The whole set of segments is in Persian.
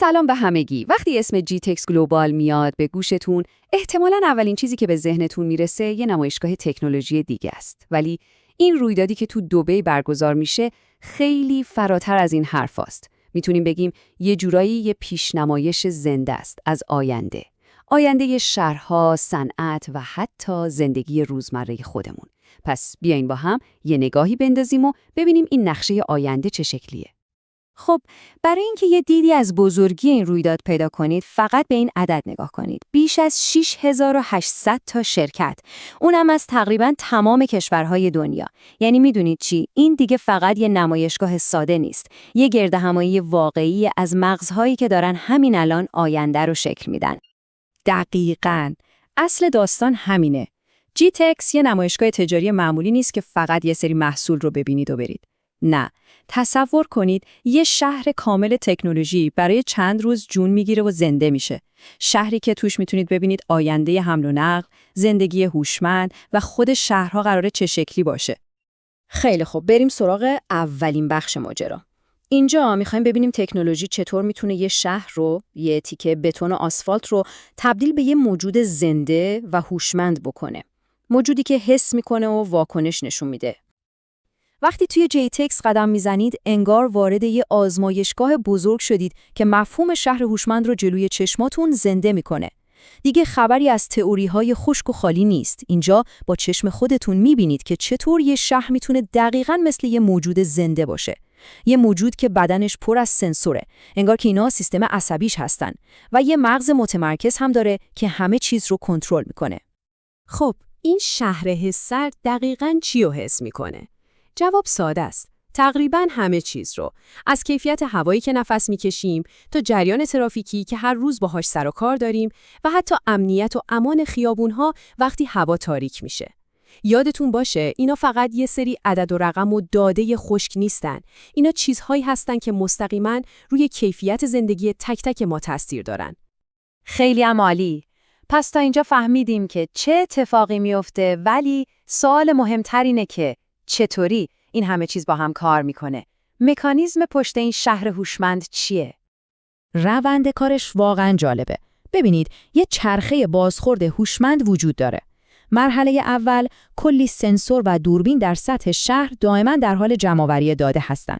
سلام به همگی. وقتی اسم جیتکس گلوبال میاد به گوشتون، احتمالاً اولین چیزی که به ذهنتون میرسه یه نمایشگاه تکنولوژی دیگه است. ولی این رویدادی که تو دبی برگزار میشه خیلی فراتر از این حرفاست. میتونیم بگیم یه جورایی یه پیشنمایش زنده است از آینده. آینده شهرها، صنعت و حتی زندگی روزمره خودمون. پس بیاین با هم یه نگاهی بندازیم و ببینیم این نقشه آینده چه شکلیه. خب برای اینکه یه دیدی از بزرگی این رویداد پیدا کنید فقط به این عدد نگاه کنید. بیش از 6800 تا شرکت. اونم از تقریباً تمام کشورهای دنیا. یعنی میدونید چی؟ این دیگه فقط یه نمایشگاه ساده نیست. یه گردهمایی واقعی از مغزهایی که دارن همین الان آینده رو شکل میدن. دقیقاً. اصل داستان همینه. جیتکس یه نمایشگاه تجاری معمولی نیست که فقط یه سری محصول رو ببینید و برید. نه، تصور کنید یه شهر کامل تکنولوژی برای چند روز جون میگیره و زنده میشه. شهری که توش میتونید ببینید آینده حمل و نقل، زندگی هوشمند و خود شهرها قراره چه شکلی باشه. خیلی خوب، بریم سراغ اولین بخش ماجرا. اینجا میخوایم ببینیم تکنولوژی چطور میتونه یه شهر رو، یه تیکه بتون و آسفالت رو تبدیل به یه موجود زنده و هوشمند بکنه. موجودی که حس میکنه و واکنش نشون میده. وقتی توی جیتکس قدم میزنید انگار وارد یه آزمایشگاه بزرگ شدید که مفهوم شهر هوشمند رو جلوی چشماتون زنده میکنه. دیگه خبری از تئوری‌های خشک و خالی نیست. اینجا با چشم خودتون میبینید که چطور یه شهر میتونه دقیقاً مثل یه موجود زنده باشه. یه موجود که بدنش پر از سنسوره. انگار که اینا سیستم عصبیش هستن و یه مغز متمرکز هم داره که همه چیز رو کنترل میکنه. خب این شهر حس‌سر دقیقاً چی رو حس میکنه؟ جواب ساده است. تقریباً همه چیز رو. از کیفیت هوایی که نفس میکشیم تا جریان ترافیکی که هر روز باهاش سر و کار داریم و حتی امنیت و امان خیابون‌ها وقتی هوا تاریک میشه. یادتون باشه اینا فقط یه سری عدد و رقم و داده خشک نیستن. اینا چیزهایی هستن که مستقیماً روی کیفیت زندگی تک تک ما تاثیر دارن. خیلی عالی. پس تا اینجا فهمیدیم که چه اتفاقی میفته، ولی سوال مهمتر اینه که چطوری این همه چیز با هم کار میکنه؟ مکانیزم پشت این شهر هوشمند چیه؟ روند کارش واقعاً جالبه. ببینید، یه چرخه بازخورد هوشمند وجود داره. مرحله اول، کلی سنسور و دوربین در سطح شهر دائما در حال جمع‌آوری داده هستن.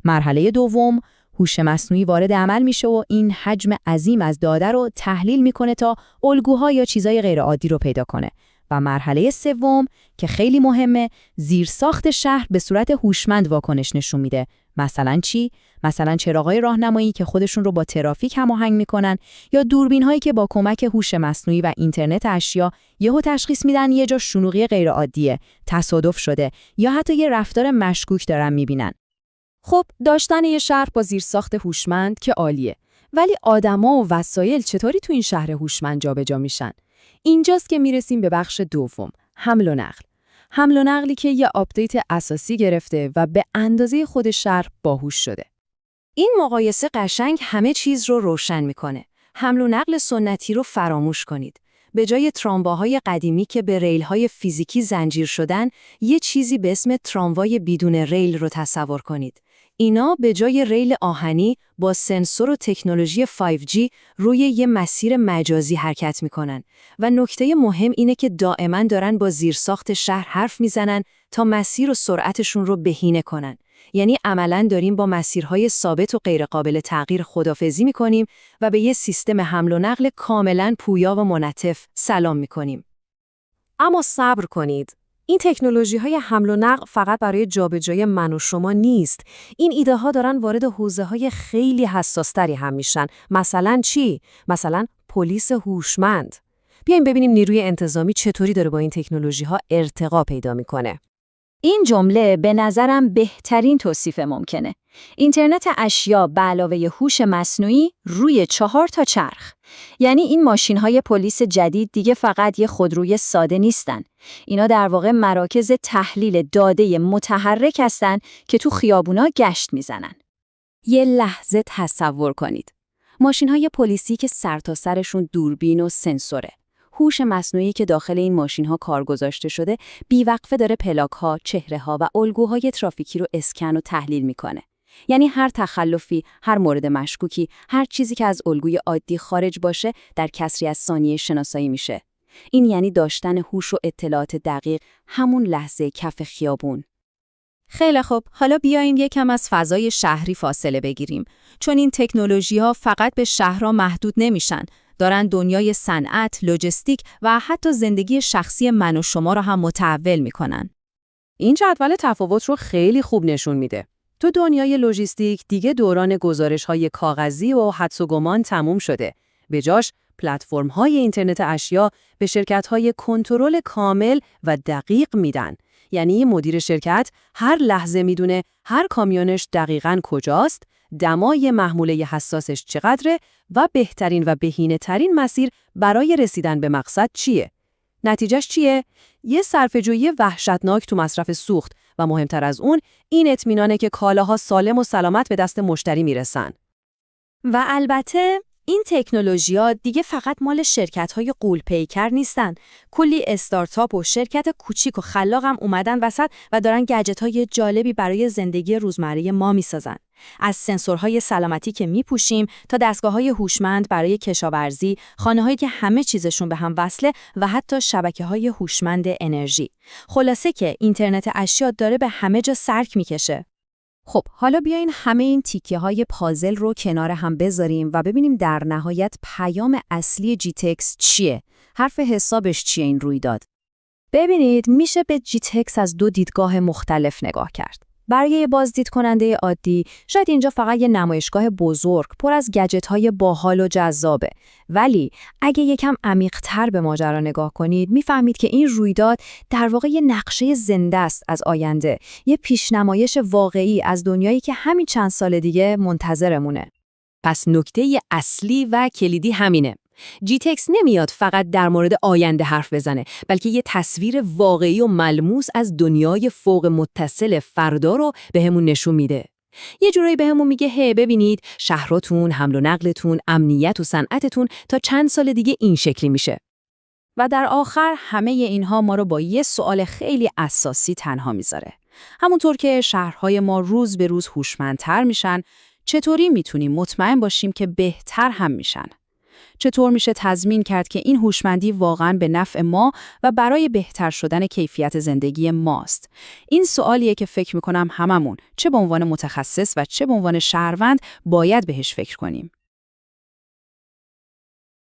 مرحله دوم، هوش مصنوعی وارد عمل میشه و این حجم عظیم از داده رو تحلیل میکنه تا الگوها یا چیزای غیرعادی رو پیدا کنه. و مرحله سوم که خیلی مهمه، زیرساخت شهر به صورت هوشمند واکنش نشون میده. مثلا چی؟ مثلا چراغای راهنمایی که خودشون رو با ترافیک هماهنگ میکنن یا دوربین‌هایی که با کمک هوش مصنوعی و اینترنت اشیا یهو تشخیص میدن یه جا شلوغی غیرعادیه، تصادف شده یا حتی یه رفتار مشکوک دارن میبینن. خب داشتن یه شهر با زیرساخت هوشمند که عالیه. ولی آدما و وسایل چطوری تو این شهر هوشمند جابجا میشن؟ اینجاست که میرسیم به بخش دوم، حمل و نقل. حمل و نقلی که یه آپدیت اساسی گرفته و به اندازه خود شهر باهوش شده. این مقایسه قشنگ همه چیز رو روشن میکنه. حمل و نقل سنتی رو فراموش کنید. به جای ترامواهای قدیمی که به ریل‌های فیزیکی زنجیر شدن، یه چیزی به اسم تراموای بدون ریل رو تصور کنید. اینا به جای ریل آهنی با سنسور و تکنولوژی 5G روی یه مسیر مجازی حرکت میکنن و نکته مهم اینه که دائما دارن با زیرساخت شهر حرف میزنن تا مسیر و سرعتشون رو بهینه کنن. یعنی عملاً داریم با مسیرهای ثابت و غیرقابل تغییر خداحافظی میکنیم و به یه سیستم حمل و نقل کاملاً پویا و منعطف سلام میکنیم. اما صبر کنید. این تکنولوژی‌های حمل و نقل فقط برای جابجایی من و شما نیست. این ایده ها دارن وارد حوزه‌های خیلی حساس‌تری هم میشن. مثلا چی؟ مثلا پلیس هوشمند. بیایم ببینیم نیروی انتظامی چطوری داره با این تکنولوژی‌ها ارتقا پیدا میکنه. این جمله به نظرم بهترین توصیف ممکنه. اینترنت اشیا به علاوه هوش مصنوعی روی 4 تا چرخ. یعنی این ماشین‌های پلیس جدید دیگه فقط یه خودروی ساده نیستن. اینا در واقع مراکز تحلیل داده متحرک هستن که تو خیابونا گشت میزنن. یه لحظه تصور کنید. ماشین‌های پلیسی که سرتاسرشون دوربین و سنسوره. هوش مصنوعی که داخل این ماشین‌ها کار گذاشته شده، بیوقفه داره پلاک‌ها، چهره‌ها و الگوهای ترافیکی رو اسکن و تحلیل میکنه. یعنی هر تخلفی، هر مورد مشکوکی، هر چیزی که از الگوی عادی خارج باشه در کسری از ثانیه شناسایی میشه. این یعنی داشتن هوش و اطلاعات دقیق همون لحظه کف خیابون. خیلی خوب، حالا بیاین یکم از فضای شهری فاصله بگیریم. چون این تکنولوژی‌ها فقط به شهرها محدود نمیشن، دارن دنیای صنعت، لوجستیک و حتی زندگی شخصی من و شما رو هم متحول میکنن. این جدول تفاوت رو خیلی خوب نشون میده. تو دنیای لوجستیک دیگه دوران گزارش‌های کاغذی و حدس و گمان تموم شده. به جاش پلتفرم‌های اینترنت اشیا به شرکت‌های کنترل کامل و دقیق میدن. یعنی مدیر شرکت هر لحظه میدونه هر کامیونش دقیقاً کجاست، دمای محموله حساسش چقدره و بهترین و بهینه‌ترین مسیر برای رسیدن به مقصد چیه. نتیجهش چیه؟ یه صرفه‌جویی وحشتناک تو مصرف سوخت و مهمتر از اون این اطمینانه که کالاها سالم و سلامت به دست مشتری میرسن. و البته این تکنولوژی‌ها دیگه فقط مال شرکت‌های غول‌پیکر نیستن. کلی استارتاپ و شرکت کوچیک و خلاق هم اومدن وسط و دارن گجت‌های جالبی برای زندگی روزمره ما می‌سازن. از سنسورهای سلامتی که میپوشیم تا دستگاه‌های هوشمند برای کشاورزی، خانه‌هایی که همه چیزشون به هم وصله و حتی شبکه‌های هوشمند انرژی. خلاصه که اینترنت اشیا داره به همه جا سرک میکشه. خب حالا بیاین همه این تیکه‌های پازل رو کنار هم بذاریم و ببینیم در نهایت پیام اصلی GTX چیه؟ حرف حسابش چیه این رویداد؟ ببینید میشه به GTX از دو دیدگاه مختلف نگاه کرد. برای یه بازدید کننده عادی شاید اینجا فقط یه نمایشگاه بزرگ پر از گجت‌های باحال و جذابه، ولی اگه یکم عمیق‌تر به ماجرا نگاه کنید میفهمید که این رویداد در واقع یه نقشه زنده است از آینده، یه پیشنمایش واقعی از دنیایی که همین چند سال دیگه منتظرمونه. پس نکته اصلی و کلیدی همینه. GTX نمیاد فقط در مورد آینده حرف بزنه، بلکه یه تصویر واقعی و ملموس از دنیای فوق متصل فردا رو بهمون نشون میده. یه جورایی بهمون میگه هی ببینید شهراتون، حمل و نقلتون، امنیت و صنعتتون تا چند سال دیگه این شکلی میشه. و در آخر همه اینها ما رو با یه سوال خیلی اساسی تنها میذاره. همونطور که شهرهای ما روز به روز هوشمندتر میشن، چطوری میتونیم مطمئن باشیم که بهتر هم میشن؟ چطور میشه تضمین کرد که این هوشمندی واقعاً به نفع ما و برای بهتر شدن کیفیت زندگی ماست؟ این سوالیه که فکر میکنم هممون چه به عنوان متخصص و چه به عنوان شهروند باید بهش فکر کنیم.